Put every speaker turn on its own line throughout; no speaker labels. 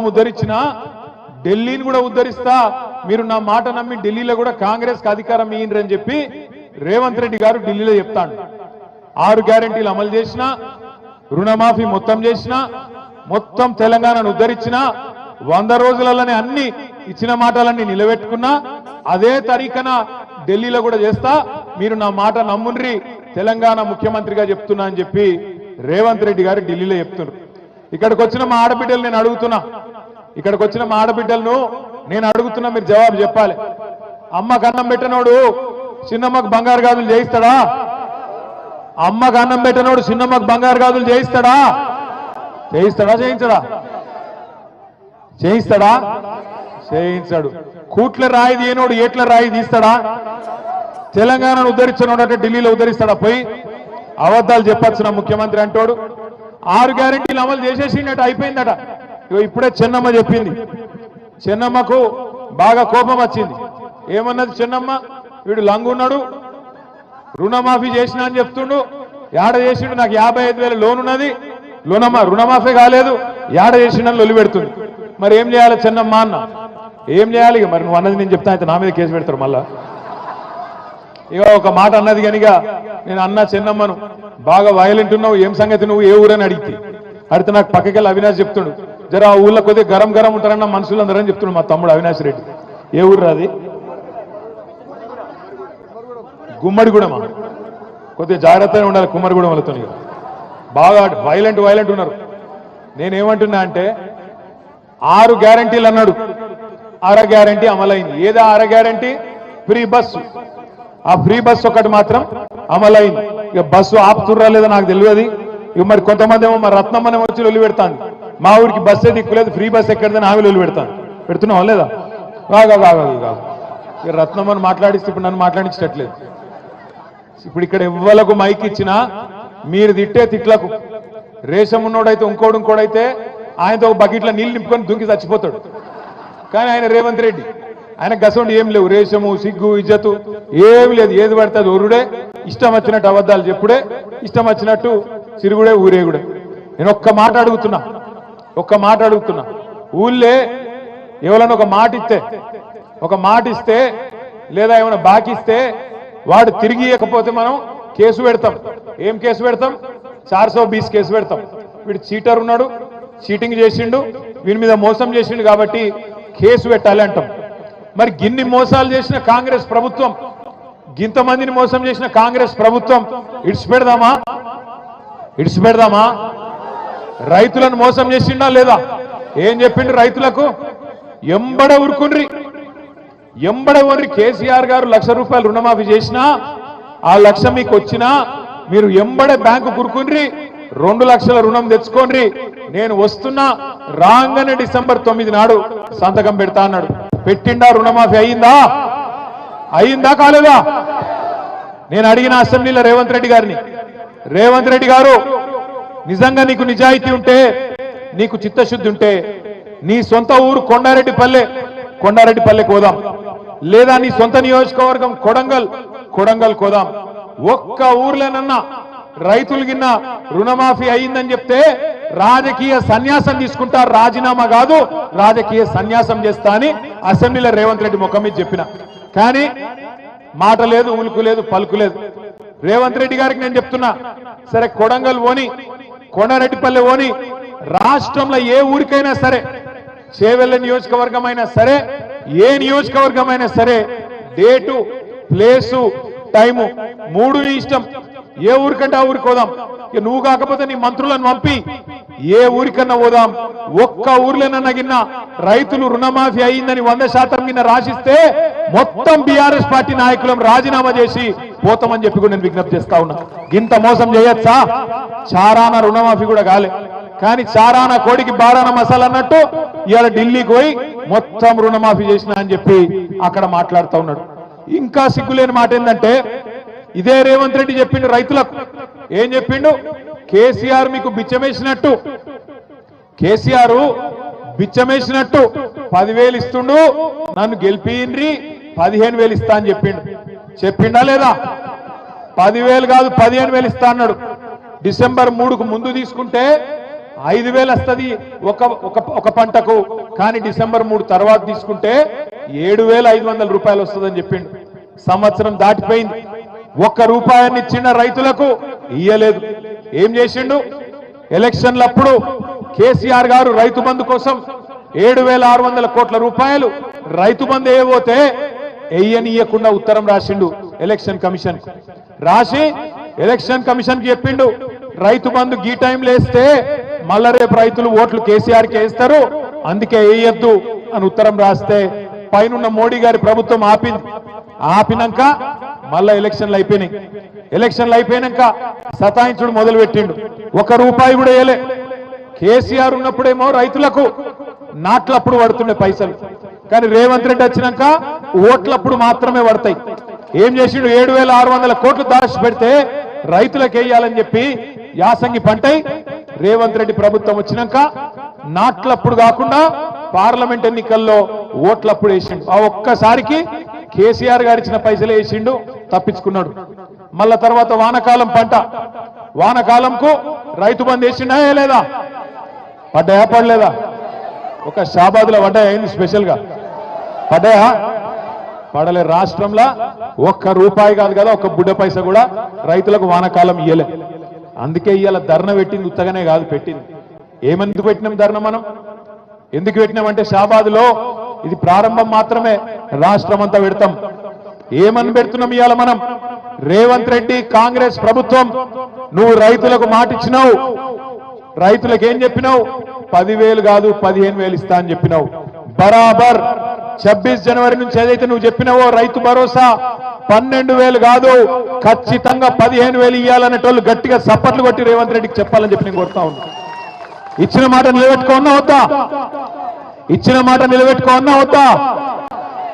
ఉద్ధరించిన ఢిల్లీని కూడా ఉద్ధరిస్తా, మీరు నా మాట నమ్మి ఢిల్లీలో కూడా కాంగ్రెస్ కి అధికారం ఇయ్యండి చెప్పి రేవంత్ రెడ్డి గారు ఢిల్లీలో చెప్తాడు. 6 గ్యారెంటీలు అమలు చేసిన, రుణమాఫీ మొత్తం చేసిన, మొత్తం తెలంగాణను ఉద్ధరించిన, 100 రోజులలోనే అన్ని ఇచ్చిన మాటలన్నీ నిలబెట్టుకున్నా, అదే తరీఖన ఢిల్లీలో కూడా చేస్తా, మీరు నా మాట నమ్ముండ్రి, తెలంగాణ ముఖ్యమంత్రిగా చెప్తున్నా అని చెప్పి రేవంత్ రెడ్డి గారు ఢిల్లీలో చెప్తున్నారు. ఇక్కడికి వచ్చిన మా ఆడబిడ్డలు నేను అడుగుతున్నా, ఇక్కడికి వచ్చిన మా ఆడబిడ్డలను నేను అడుగుతున్నా, మీరు జవాబు చెప్పాలి. అమ్మకు అన్నం పెట్టనోడు చిన్నమ్మకు బంగారు గాజులు చేయిస్తాడా? అమ్మకు అన్నం పెట్టనోడు చిన్నమ్మకు బంగారు గాజులు చేయిస్తాడా? చేయిస్తాడా? చేయించడా? చేయిస్తాడా? చేయించాడు. కూట్ల రాయి తీయనోడు ఏట్ల రాయి తీస్తాడా? తెలంగాణను ఉద్ధరించనోడు అంటే ఢిల్లీలో ఉద్ధరిస్తాడా? పోయి అబద్ధాలు చెప్పచ్చు నా ముఖ్యమంత్రి అంటోడు. 6 గ్యారెంటీలు అమలు చేసేసిందట, అయిపోయిందట. ఇప్పుడే చెన్నమ్మ చెప్పింది. చెన్నమ్మకు బాగా కోపం వచ్చింది. ఏమన్నది చెన్నమ్మ? వీడు లంగున్నాడు, రుణమాఫీ చేసినా అని చెప్తుండు, యాడ చేసిండు, నాకు 55,000 లోన్ ఉన్నది, రుణమాఫీ కాలేదు, యాడ చేసిండని లొల్లి పెడుతుంది. మరి ఏం చేయాలి చెన్నమ్మ అన్న? ఏం చేయాలి? మరి నువ్వు అన్నది నేను చెప్తా, అయితే నా మీద కేసు పెడతారు మళ్ళా. ఇక ఒక మాట అన్నది కనుక నేను అన్నా చెన్నమ్మను, బాగా వైలెంట్ ఉన్నావు, ఏం సంగతి, నువ్వు ఏ ఊరని అడిగితే నాకు పక్కకెళ్ళి అవినాష్ చెప్తుండు, జర ఆ ఊళ్ళో కొద్దిగా గరం గరం ఉంటారన్న మనుషులు అందరని చెప్తుండు మా తమ్ముడు అవినాష్ రెడ్డి. ఏ ఊరు రాది? గుమ్మడిగూడమా? కొద్దిగా జాగ్రత్తగా ఉండాలి కుమ్మరిగూడెం వాళ్ళతో, బాగా వైలెంట్ ఉన్నారు. నేనేమంటున్నా అంటే 6 గ్యారెంటీలు అన్నాడు, 6 గ్యారెంటీ అమలైంది. ఏదా 6 గ్యారెంటీ? Free bus. ఆ ఫ్రీ బస్సు ఒకటి మాత్రం అమలైంది. ఇక బస్సు ఆపుతుర్రా లేదా నాకు తెలియదు. ఇక మరి కొంతమంది ఏమో మా రత్నమ్మనే వచ్చి లొల్లి పెడతాను, మా ఊరికి బస్సే దిక్కులేదు, ఫ్రీ బస్ ఎక్కడదని ఆమె లొల్లి పెడతాను. పెడుతున్నావా లేదా? కాదు. ఇక రత్నమ్మని మాట్లాడిస్తే ఇప్పుడు నన్ను మాట్లాడించట్లేదు. ఇప్పుడు ఇక్కడ ఎవ్వలకు మైక్ ఇచ్చినా మీరు తిట్టే తిట్లకు రేషం ఉన్నోడైతే ఇంకోడైతే ఆయనతో ఒక బకెట్లో నీళ్ళు నింపుకొని దుంకి చచ్చిపోతాడు. కానీ ఆయన రేవంత్ రెడ్డి, ఆయన గసండి ఏం లేవు, రేషము సిగ్గు ఇజ్జతు ఏమి లేదు. ఏది పడుతుంది ఒరుడే, ఇష్టం వచ్చినట్టు అబద్ధాలు చెప్పుడే, ఇష్టం వచ్చినట్టు సిరుగుడే ఊరేగుడే. నేను ఒక్క మాట అడుగుతున్నా, ఊళ్ళే ఎవరైనా ఒక మాట ఇస్తే లేదా ఏమైనా బాకిస్తే వాడు తిరిగి ఇవ్వకపోతే మనం కేసు పెడతాం. ఏం కేసు పెడతాం? 420 కేసు పెడతాం. వీడు చీటర్ ఉన్నాడు, చీటింగ్ చేసిండు, వీడి మీద మోసం చేసిండు కాబట్టి కేసు పెట్టాలి అంటాం. మరి గిన్ని మోసాలు చేసిన కాంగ్రెస్ ప్రభుత్వం, గింతమందిని మోసం చేసిన కాంగ్రెస్ ప్రభుత్వం ఇడిచిపెడదామా? రైతులను మోసం చేసిండా లేదా? ఏం చెప్పిండు రైతులకు? ఎంబడ ఊరుకుండ్రి. కేసీఆర్ గారు 1,00,000 రూపాయలు రుణమాఫీ చేసినా, ఆ 1,00,000 మీకు వచ్చినా మీరు ఎంబడే బ్యాంకు కురుకుండ్రి, 2 లక్షల రుణం తెచ్చుకోండి, నేను వస్తున్నా, రాగానే డిసెంబర్ 9 నాడు సంతకం పెడతా అన్నాడు. పెట్టిండా? రుణమాఫీ అయిందా కాలేదా? నేను అడిగిన అసెంబ్లీలో రేవంత్ రెడ్డి గారు నిజంగా నీకు నిజాయితీ ఉంటే, నీకు చిత్తశుద్ధి ఉంటే నీ సొంత ఊరు కొండారెడ్డిపల్లె కోదాం, లేదా నీ సొంత నియోజకవర్గం కొడంగల్ కోదాం. ఒక్క ఊర్లోనన్నా రైతులు గిన్న రుణమాఫీ అయిందని చెప్తే రాజకీయ సన్యాసం తీసుకుంటా, రాజీనామా కాదు రాజకీయ సన్యాసం చేస్తా అని అసెంబ్లీలో రేవంత్ రెడ్డి ముఖం మీద చెప్పిన. కానీ మాట లేదు, ఉలుకు లేదు, పలుకు లేదు. రేవంత్ రెడ్డి గారికి నేను చెప్తున్నా, సరే కొడంగల్ ఓని, కొండారెడ్డిపల్లె ఓని, రాష్ట్రంలో ఏ ఊరికైనా సరే, చేవెళ్ళ నియోజకవర్గం అయినా సరే, ఏ నియోజకవర్గం అయినా సరే, డేటు, ప్లేసు, టైము 3 నీ ఇష్టం. ఏ ఊరికంటే ఆ ఊరికి పోదాం. ఇక నువ్వు కాకపోతే నీ మంత్రులను పంపి ఏ ఊరికన్నా పోదాం. ఒక్క ఊర్లోనన్నా గిన్న రైతులు రుణమాఫీ అయిందని 100% గిన్న రాసిస్తే మొత్తం బీఆర్ఎస్ పార్టీ నాయకులను రాజీనామా చేసి పోతామని చెప్పి కూడా నేను విజ్ఞప్తి చేస్తా ఉన్నా. ఇంత మోసం చేయొచ్చా? చారాన రుణమాఫీ కూడా కాలే, కానీ చారాన కోడికి బారాన మసాలా అన్నట్టు ఇవాళ ఢిల్లీకి పోయి మొత్తం రుణమాఫీ చేసిన అని చెప్పి అక్కడ మాట్లాడుతూ ఉన్నాడు. ఇంకా సిగ్గులేని మాట ఏంటంటే, ఇదే రేవంత్ రెడ్డి చెప్పిండు రైతులకు. ఏం చెప్పిండు? కేసీఆర్ మీకు బిచ్చమేసినట్టు 10,000 ఇస్తుండు, నన్ను గెలిపిండ్రి 15,000 ఇస్తా అని చెప్పిండా లేదా? 10,000 కాదు 15,000 ఇస్తా అన్నాడు. డిసెంబర్ 3కు ముందు తీసుకుంటే 5,000 వస్తుంది ఒక పంటకు. కానీ డిసెంబర్ 3 తర్వాత తీసుకుంటే 7,500 రూపాయలు వస్తుందని చెప్పిండు. సంవత్సరం దాటిపోయింది, ఒక్క రూపాయాన్ని ఇచ్చిన రైతులకు ఇయ్యలేదు. ఏం చేసిండు? ఎలక్షన్లప్పుడు కేసీఆర్ గారు రైతు బంధు కోసం 7,600 కోట్ల రూపాయలు రైతు బంధు వేయబోతే ఎయ్యనియకుండా ఉత్తరం రాసిండు ఎలక్షన్ కమిషన్. రాసి ఎలక్షన్ కమిషన్ కి చెప్పిండు, రైతు బంధు గీ టైంలో వేస్తే మళ్ళా రేపు రైతులు ఓట్లు కేసీఆర్ కి వేస్తారు, అందుకే వేయొద్దు అని ఉత్తరం రాస్తే పైనున్న మోడీ గారి ప్రభుత్వం ఆపింది. ఆపినాక మళ్ళా ఎలక్షన్లు అయిపోయినాయి. ఎలక్షన్లు అయిపోయినాక సతాయించుడు మొదలు పెట్టిండు. 1 రూపాయి కూడా వేయలే. కేసీఆర్ ఉన్నప్పుడేమో రైతులకు నాట్లప్పుడు పడుతుండే పైసలు, కానీ రేవంత్ రెడ్డి వచ్చినాక ఓట్లప్పుడు మాత్రమే పడతాయి. ఏం చేసిండు? 7,600 కోట్లు దాచి పెడితే రైతులకు వేయాలని చెప్పి యాసంగి పంటై రేవంత్ రెడ్డి ప్రభుత్వం వచ్చినాక నాట్లప్పుడు కాకుండా పార్లమెంట్ ఎన్నికల్లో ఓట్లప్పుడు వేసిండు. ఆ ఒక్కసారికి కేసీఆర్ గారు ఇచ్చిన పైసలు వేసిండు, తప్పించుకున్నాడు. మళ్ళా తర్వాత వానకాలం పంట, వానకాలంకు రైతు బంధు వేసిండా లేదా? పడ్డాయా పడలేదా? ఒక షాబాద్లో పడ్డాయా? అయింది స్పెషల్ గా పడ్డాయా? పడలే. రాష్ట్రంలో 1 రూపాయి కాదు కదా, 1 బుడ్డ పైసా కూడా రైతులకు వానకాలం ఇయ్యలే. అందుకే ఇవాళ ధర్నా పెట్టింది, ఉత్తగానే కాదు పెట్టింది. ఏమెందుకు పెట్టినాం ధర్నా? మనం ఎందుకు పెట్టినామంటే షాబాద్లో ఇది ప్రారంభం మాత్రమే, రాష్ట్రం అంతా పెడతాం. ఏమని పెడుతున్నాం ఇవాళ మనం? రేవంత్ రెడ్డి కాంగ్రెస్ ప్రభుత్వం, నువ్వు రైతులకు మాట ఇచ్చినావు, రైతులకు ఏం చెప్పినావు? 10,000 కాదు 15,000 ఇస్తా అని చెప్పినావు. బరాబర్ 26 జనవరి నుంచి ఏదైతే నువ్వు చెప్పినావో రైతు భరోసా 12,000 కాదు, ఖచ్చితంగా 15,000 ఇవ్వాలనేటోళ్ళు గట్టిగా సప్పట్లు కొట్టి రేవంత్ రెడ్డికి చెప్పాలని చెప్పి నేను కోరుతా ఉన్నా. ఇచ్చిన మాట నిలబెట్టుకోన్నా వద్దా? ఇచ్చిన మాట నిలబెట్టుకోన్నా వద్దా?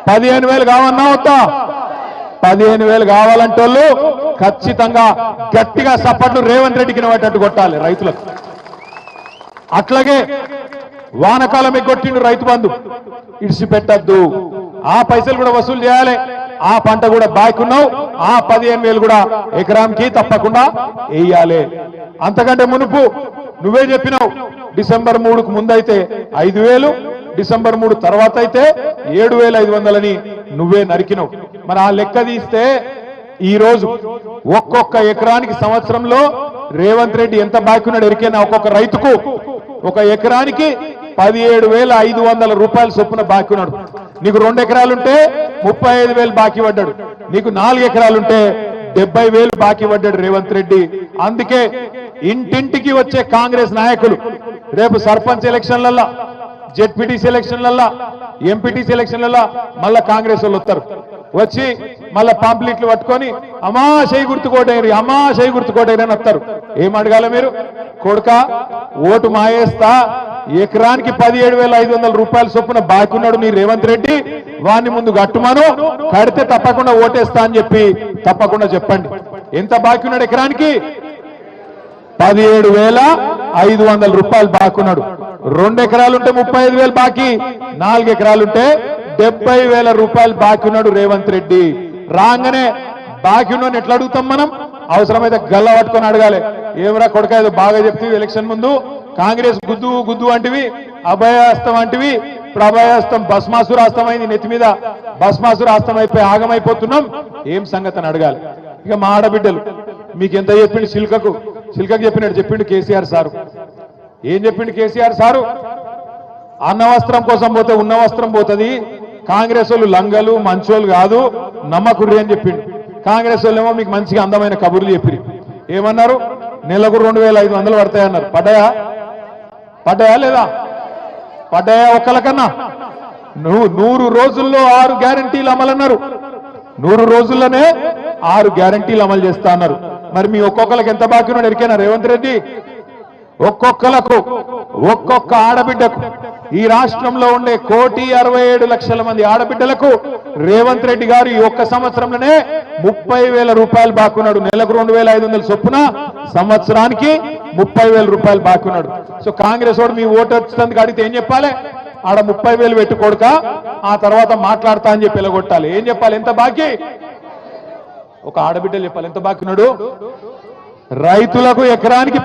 15,000 కావన్నా వద్దా? 15,000 కావాలంటోళ్ళు ఖచ్చితంగా గట్టిగా సప్పట్లు రేవంత్ రెడ్డికి నిలబెట్టట్టు కొట్టాలి రైతులకు. అట్లాగే వానకాలం ఎగ్గొట్టిండు రైతు బంధు, ఇడిచిపెట్టద్దు. ఆ పైసలు కూడా వసూలు చేయాలి. ఆ పంట కూడా బాకున్నావు, ఆ 15,000 కూడా ఎకరానికి తప్పకుండా వేయాలి. అంతకంటే మునుపు నువ్వే చెప్పినావు, డిసెంబర్ 3కు ముందైతే 5,000, డిసెంబర్ 3 తర్వాత అయితే 7,500 అని నువ్వే నరికినావు. మరి ఆ లెక్క తీస్తే ఈ రోజు ఒక్కొక్క ఎకరానికి సంవత్సరంలో రేవంత్ రెడ్డి ఎంత బాకున్నాడు ఎరికైనా? ఒక్కొక్క రైతుకు ఒక ఎకరానికి 17,500 రూపాయలు చొప్పున బాకీ ఉన్నాడు. నీకు 2 ఎకరాలుంటే 35,000 బాకీ పడ్డాడు, నీకు 4 ఎకరాలుంటే 70,000 బాకీ పడ్డాడు రేవంత్ రెడ్డి. అందుకే ఇంటింటికి వచ్చే కాంగ్రెస్ నాయకులు రేపు సర్పంచ్ ఎలక్షన్లల్లా, జెడ్పీటీసీ ఎలక్షన్లల్లా, ఎంపీటీసీ ఎలక్షన్లల్లా మళ్ళా కాంగ్రెస్ వాళ్ళు వస్తారు. వచ్చి మళ్ళా పాంప్లెట్లు పట్టుకొని అమ్మా చేయి గుర్తుకోటేరి, అమ్మా చేయి గుర్తుకోటేరి అని వస్తారు. ఏం అడగాల మీరు? కొడుక ఓటు మాయేస్తా, ఎకరానికి 17,500 రూపాయల చొప్పున బాకున్నాడు నీ రేవంత్ రెడ్డి, వాడిని ముందు కట్టుమాను, కడితే తప్పకుండా ఓటేస్తా అని చెప్పి తప్పకుండా చెప్పండి. ఎంత బాకున్నాడు ఎకరానికి? 17,500 రూపాయలు బాకున్నాడు. 2 ఎకరాలుంటే 35,000 బాకీ, 4 ఎకరాలుంటే 70,000 రూపాయలు బాకీ ఉన్నాడు రేవంత్ రెడ్డి. రాగానే బాకీ ఉన్నాడు ఎట్లా అడుగుతాం మనం? అవసరమైతే గల్ల పట్టుకొని అడగాలి. ఏమరా కొడుక ఏదో బాగా చెప్తే ఎలక్షన్ ముందు కాంగ్రెస్ గుద్దు గుద్దు అంటివి, అభయాస్తం అంటివి, ఇప్పుడు అభయాస్తం భస్మాసురాస్తం అయింది, నెత్తి మీద భస్మాసురాస్తం అయిపోయి ఆగమైపోతున్నాం, ఏం సంగతి అని అడగాలి. ఇక మా ఆడబిడ్డలు మీకు ఎంత చెప్పిండు? సిల్కకు చెప్పినట్టు చెప్పిండు కేసీఆర్ సారు. ఏం చెప్పిండు కేసీఆర్ సారు? అన్న వస్త్రం కోసం పోతే ఉన్న వస్త్రం పోతుంది, కాంగ్రెస్ వాళ్ళు లంగలు మంచోళ్ళు కాదు, నమ్మకుర్రి అని చెప్పిండు. కాంగ్రెస్ వాళ్ళు ఏమో మీకు మంచిగా అందమైన కబుర్లు చెప్పిరి. ఏమన్నారు? నెలకు 2,500 పడతాయన్నారు. పడ్డాయా లేదా? పడ్డాయా ఒక్కలకన్నా? 100 రోజుల్లో 6 గ్యారంటీలు అమలన్నారు. 100 రోజుల్లోనే 6 గ్యారంటీలు అమలు చేస్తా అన్నారు. మరి మీ ఒక్కొక్కరికి ఎంత బాకీ ఉన్నాడు ఎరికైనా రేవంత్ రెడ్డి? ఒక్కొక్కలకు, ఒక్కొక్క ఆడబిడ్డకు, ఈ రాష్ట్రంలో ఉండే 1,67,00,000 మంది ఆడబిడ్డలకు రేవంత్ రెడ్డి గారు ఈ ఒక్క సంవత్సరంలోనే 30,000 రూపాయలు బాకున్నాడు. నెలకు 2,500 చొప్పున, సంవత్సరానికి 30,000 రూపాయలు బాకున్నాడు. సో కాంగ్రెస్ వాడు మీ ఓటు వచ్చినందుకు అడిగితే ఏం చెప్పాలి? ఆడ 30,000 పెట్టుకోడుక, ఆ తర్వాత మాట్లాడతా అని చెప్పి ఎలగొట్టాలి. ఏం చెప్పాలి? ఎంత బాకీ? ఒక ఆడబిడ్డలు చెప్పాలి ఎంత బాకున్నాడు. రైతులకు ఎకరానికి